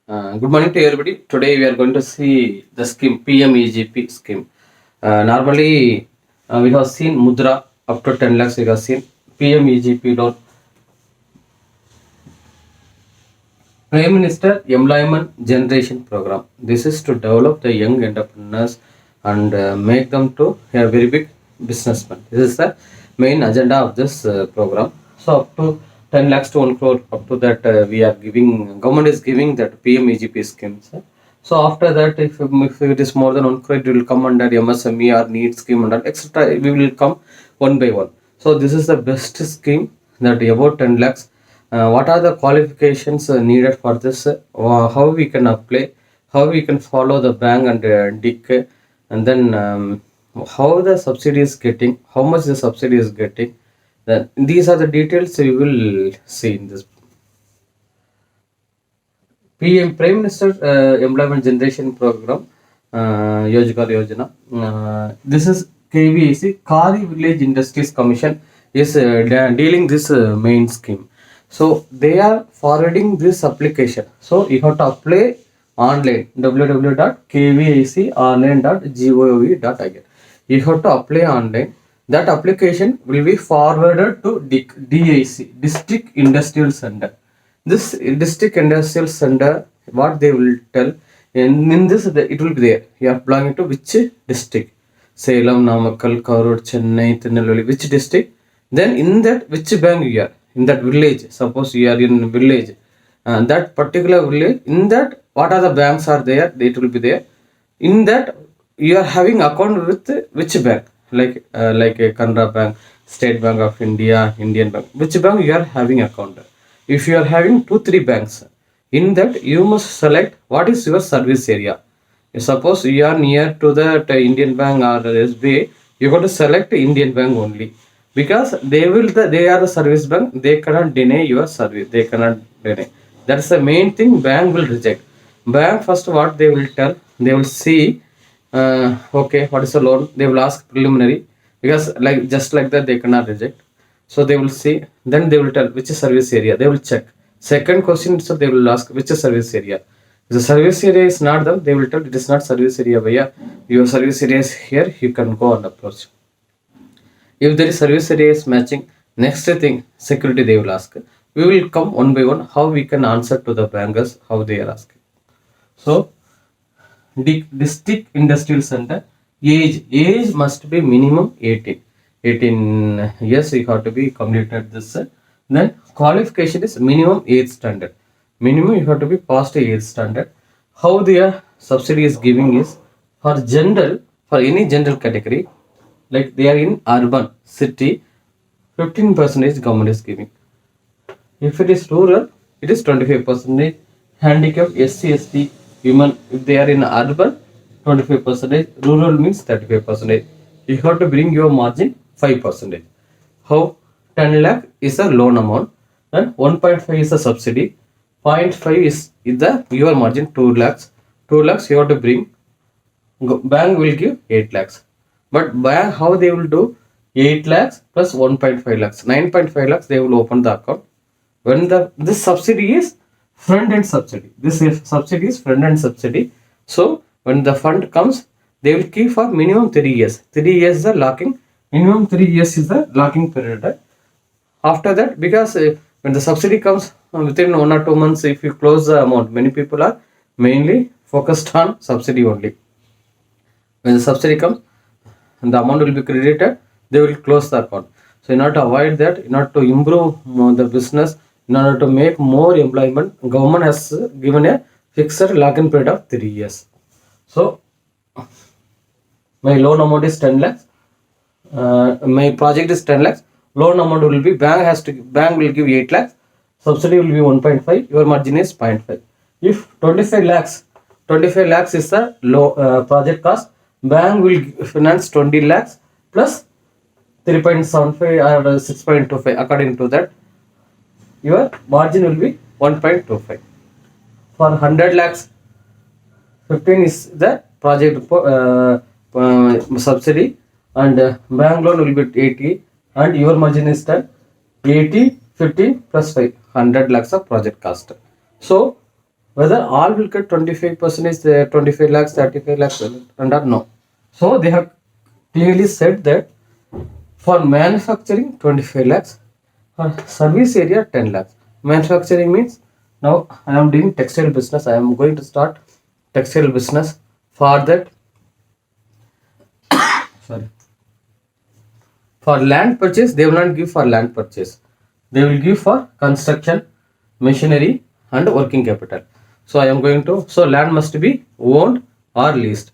Good morning to everybody. Today we are going to see the scheme PMEGP scheme. Normally, we have seen Mudra up to 10 lakhs. We have seen PMEGP dot Prime Minister Employment Generation Program. This is to develop the young entrepreneurs and make them to a very big businessman. This is the main agenda of this program. So up to 10 lakhs to 1 crore, up to that we are giving, government is giving that PMEGP schemes. So after that, if it is more than 1 crore, it will come under MSME or NEET scheme and etc. We will come one by one. So this is the best scheme that about 10 lakhs. What are the qualifications needed for this? How we can apply? How we can follow the bank and DIC? And then how the subsidy is getting? How much the subsidy is getting? Then these are the details we will see in this PM Prime Minister Employment Generation Program, Yojgar Yojana. This is KVAC, Kari Village Industries Commission is dealing this main scheme. So they are forwarding this application. So you have to apply online www.kvaconline.gov.in. You have to apply online. That application will be forwarded to DIC, District Industrial Center. This district industrial center, what they will tell, in this it will be there. You are belonging to which district? Salem, Namakkal, Karur, Chennai, Tirunelveli, which district? Then in that which bank you are, in that village. Suppose you are in village, and that particular village, in that what are the banks are there? It will be there. In that you are having account with which bank? Like a Canara Bank, State Bank of India, Indian Bank. Which bank you are having account? If you are having 2-3 banks, in that you must select what is your service area. Suppose you are near to the Indian Bank or SBI, you got to select Indian Bank only, because they are the service bank. They cannot deny your service. They cannot deny. That's the main thing. Bank will reject. Bank first what they will tell, they will see. Okay, what is the loan? They will ask preliminary, because like just like that they cannot reject. So they will see, then they will tell which is service area. They will check. Second question, so they will ask which is service area. If the service area is not them, they will tell it is not service area. Bhaiya, your service area is here. You can go and approach. If there is service area is matching, next thing security they will ask. We will come one by one how we can answer to the bankers how they are asking. So district industrial center, age must be minimum 18 years. You have to be completed this. Then qualification is minimum 8th standard. Minimum you have to be past 8th standard. How their subsidy is giving is for general, for any general category, like they are in urban city, 15% government is giving. If it is rural, it is 25%. Handicap, SC, ST, women, if they are in urban, 25%. Rural means 35%. You have to bring your margin 5%. How? 10 lakh is a loan amount and 1.5 is a subsidy. 0.5 is the your margin 2 lakhs. 2 lakhs you have to bring. Bank will give 8 lakhs. But bank how they will do? 8 lakhs plus 1.5 lakhs. 9.5 lakhs they will open the account. When this subsidy is front end subsidy. This subsidy is front end subsidy. So when the fund comes, they will keep for minimum 3 years. 3 years is the locking. Minimum 3 years is the locking period. After that, because when the subsidy comes within 1 or 2 months, if you close the amount, many people are mainly focused on subsidy only. When the subsidy comes and the amount will be credited, they will close the account. So in order to avoid that, in order to improve the business, in order to make more employment, government has given a fixed lock-in period of 3 years. So my loan amount is 10 lakhs. My project is 10 lakhs. Loan amount will be, bank will give 8 lakhs. Subsidy will be 1.5. Your margin is 0.5. If 25 lakhs is the project cost, bank will finance 20 lakhs plus 3.75 or 6.25. According to that, your margin will be 1.25. For 100 lakhs, 15 is the project subsidy, and bank loan will be 80, and your margin is 10. 80, 15 plus 5, 100 lakhs of project cost. So Whether all will get 25% is 25 lakhs, 35 lakhs, and or no. So they have clearly said that for manufacturing 25 lakhs, for service area 10 lakhs. Manufacturing means now I am doing textile business. I am going to start textile business. For that, sorry, for land purchase, they will not give for land purchase. They will give for construction, machinery, and working capital. So I am going to, so land must be owned or leased.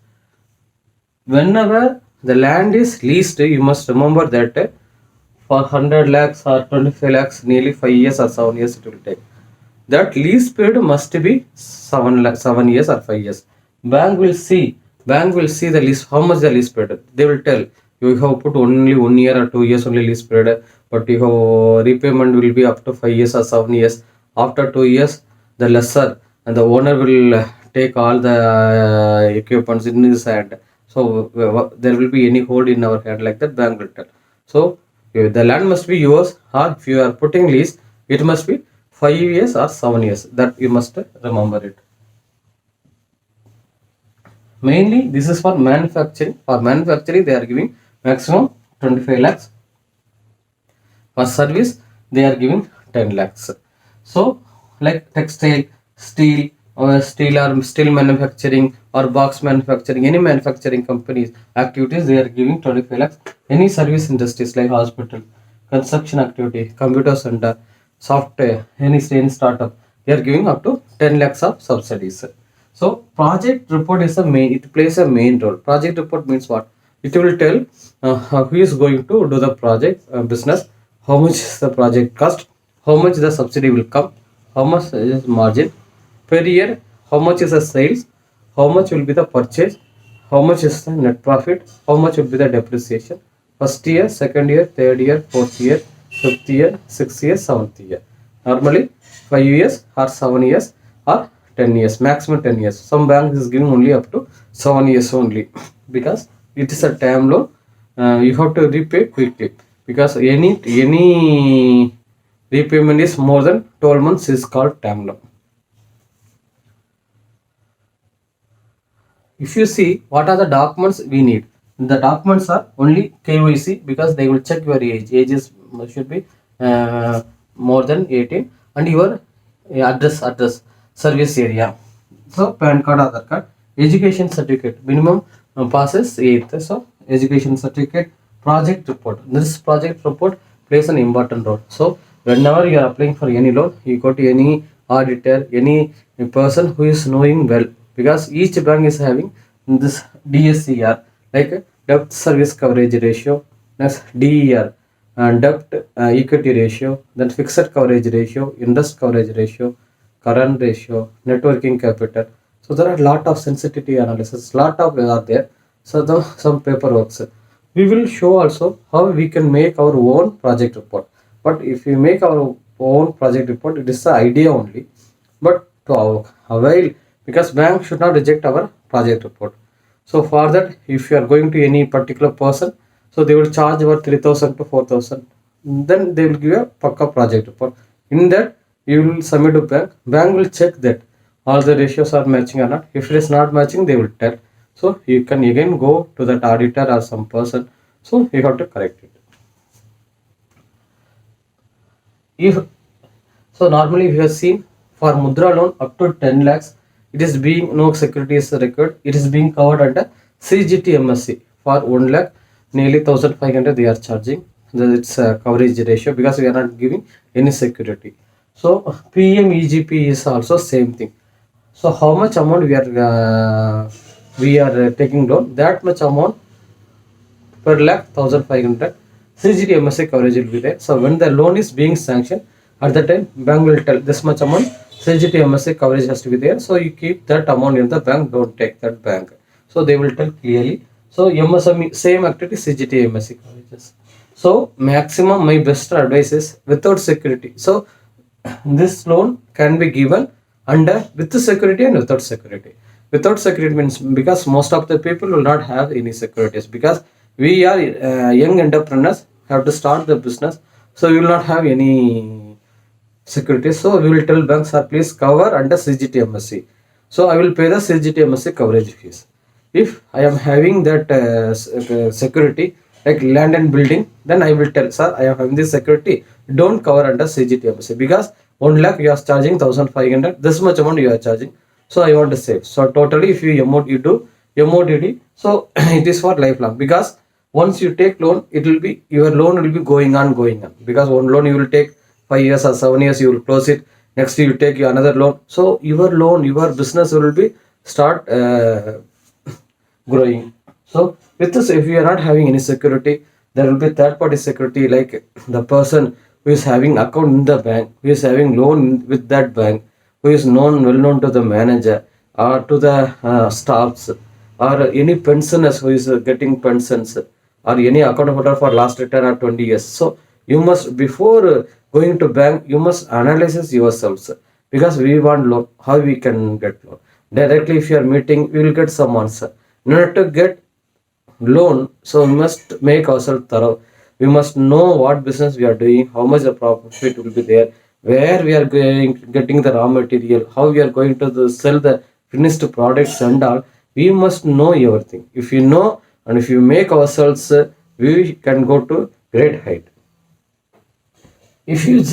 Whenever the land is leased, you must remember that for 100 lakhs or 25 lakhs, nearly 5 years or 7 years it will take. That lease period must be 7 years or 5 years. Bank will see the lease, how much the lease period. They will tell you have put only 1 year or 2 years only lease period, but your repayment will be up to 5 years or 7 years. After 2 years, the lessor and the owner will take all the equipments in his hand. So there will be any hold in our hand, like that bank will tell. So the land must be yours, or if you are putting lease, it must be 5 years or 7 years. That you must remember it. Mainly, this is for manufacturing. For manufacturing, they are giving maximum 25 lakhs. For service, they are giving 10 lakhs. So, like textile, steel, or steel manufacturing or box manufacturing, any manufacturing companies activities, they are giving 25 lakhs. Any service industries like hospital, construction activity, computer center, software, any startup, they are giving up to 10 lakhs of subsidies. So project report is a main, it plays a main role. Project report means what? It will tell who is going to do the project business, how much is the project cost, how much the subsidy will come, how much is margin per year, how much is the sales, how much will be the purchase, how much is the net profit, how much will be the depreciation, first year, second year, third year, fourth year, fifth year, sixth year, seventh year. Normally 5 years or 7 years or 10 years, maximum 10 years. Some banks is giving only up to 7 years only because it is a term loan. You have to repay quickly because any repayment is more than 12 months is called term loan. If you see what are the documents we need, the documents are only KYC because they will check your age. Age is should be more than 18 and your address service area. So PAN card, Aadhaar card, education certificate minimum passes 8th. So education certificate, project report. This project report plays an important role. So whenever you are applying for any loan, you go to any auditor, any person who is knowing well, because each bank is having this DSCR, like debt service coverage ratio, next DER, and debt equity ratio, then fixed coverage ratio, interest coverage ratio, current ratio, net working capital. So there are a lot of sensitivity analysis, lot of are there. So some paperworks. We will show also how we can make our own project report. But if we make our own project report, it is the idea only. But to avail, because bank should not reject our project report. So for that, if you are going to any particular person, so they will charge about 3,000 to 4,000. Then they will give a Pakka project report. In that, you will submit to bank. Bank will check that all the ratios are matching or not. If it is not matching, they will tell. So you can again go to that auditor or some person. So you have to correct it. If so, normally we have seen for Mudra loan up to 10 lakhs, it is being no security is required. It is being covered under CGT MSC for 1 lakh, nearly 1,500 they are charging. It's a coverage ratio because we are not giving any security. So PMEGP is also same thing. So how much amount we are taking loan, that much amount per lakh 1,500 CGT MSA coverage will be there. So when the loan is being sanctioned, at that time bank will tell this much amount CGT MSA coverage has to be there. So you keep that amount in the bank, don't take that bank. So they will tell clearly. So MSME same activity CGT MSA coverages. So maximum my best advice is without security. So this loan can be given under with security and without security. Without security means because most of the people will not have any securities because we are young entrepreneurs have to start the business, so we will not have any security. So we will tell banks, sir, please cover under CGTMSC. So I will pay the CGTMSC coverage fees. If I am having that security like land and building, then I will tell, sir, I am having this security, don't cover under CGTMSC, because 1 lakh you are charging 1500, this much amount you are charging, so I want to save. So totally if you you do MODD, so it is for lifelong, because once you take loan, it will be, your loan will be going on, because one loan you will take 5 years or 7 years, you will close it, next you take another loan, so your loan, your business will be start growing. So with this, if you are not having any security, there will be third party security, like the person who is having account in the bank, who is having loan with that bank, who is well known to the manager or to the staffs, or any pensioners who is getting pensions, or any account holder for last 10 or 20 years. So you must, before going to bank, you must analyze yourselves, because we want loan, how we can get loan directly. If you are meeting, we will get some answer. In order to get loan, so we must make ourselves thorough. We must know what business we are doing, how much the profit will be there, where we are going, getting the raw material, how we are going to sell the finished products and all. We must know everything. If you know, and if you make ourselves, we can go to great height. If you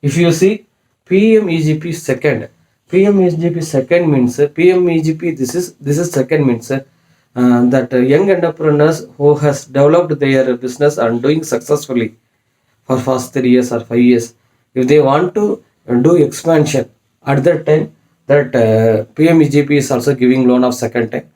if you see PMEGP second, PMEGP second means PMEGP, this is second means that young entrepreneurs who has developed their business and doing successfully for first 3 years or 5 years, if they want to do expansion, at that time, that PMEGP is also giving loan of second time.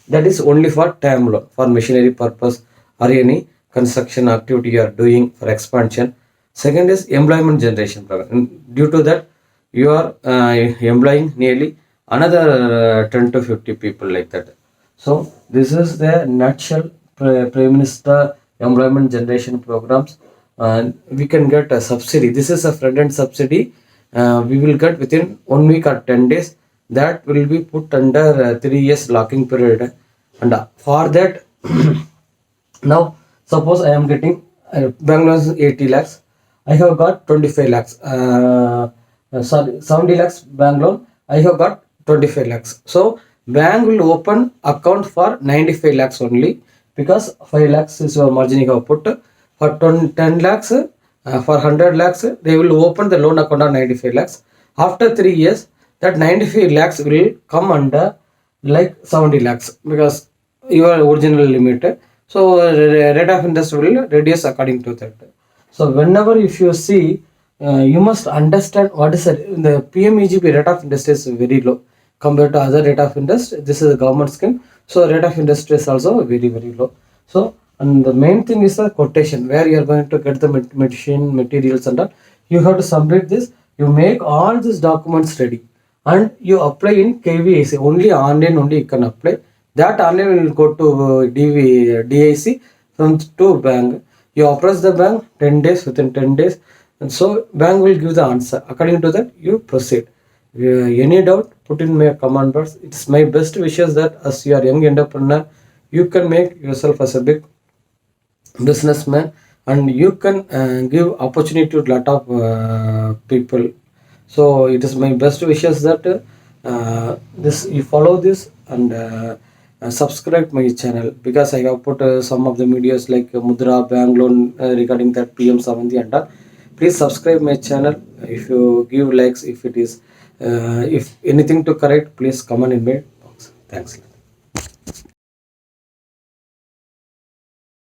That is only for term loan, for machinery purpose or any construction activity you are doing for expansion. Second is employment generation program. Due to that, you are employing nearly another 10 to 50 people, like that. So this is the nutshell Prime Minister employment generation programs. We can get a subsidy. This is a front-end subsidy. We will get within 1 week or 10 days. That will be put under 3 years locking period. And for that, now suppose I am getting bank loans 80 lakhs. I have got 25 lakhs. Sorry, 70 lakhs bank loan. I have got 25 lakhs. So bank will open account for 95 lakhs only, because 5 lakhs is your margin you have put. For 10 lakhs, for 100 lakhs, they will open the loan account on 95 lakhs. After 3 years, that 95 lakhs will come under like 70 lakhs, because your original limit. So rate of interest will reduce according to that. So whenever if you see, you must understand what is the PMEGP rate of interest is very low compared to other rate of interest. This is a government scheme, so rate of interest is also very low. So, and the main thing is the quotation, where you are going to get the machine materials and all. You have to submit this. You make all these documents ready, and you apply in KVIC. Only online only you can apply. That online will go to DIC from to bank. You approach the bank 10 days, within 10 days, and so bank will give the answer. According to that, you proceed. Any doubt, put in my comment box. It's my best wishes that as you are young entrepreneur, you can make yourself as a big businessman, and you can give opportunity to a lot of people. So it is my best wishes that this you follow this, and subscribe my channel, because I have put some of the videos like Mudra bank loan regarding that PM Savanthi and all. Please subscribe my channel. If you give likes, if it is if anything to correct, please comment in my box. Thanks.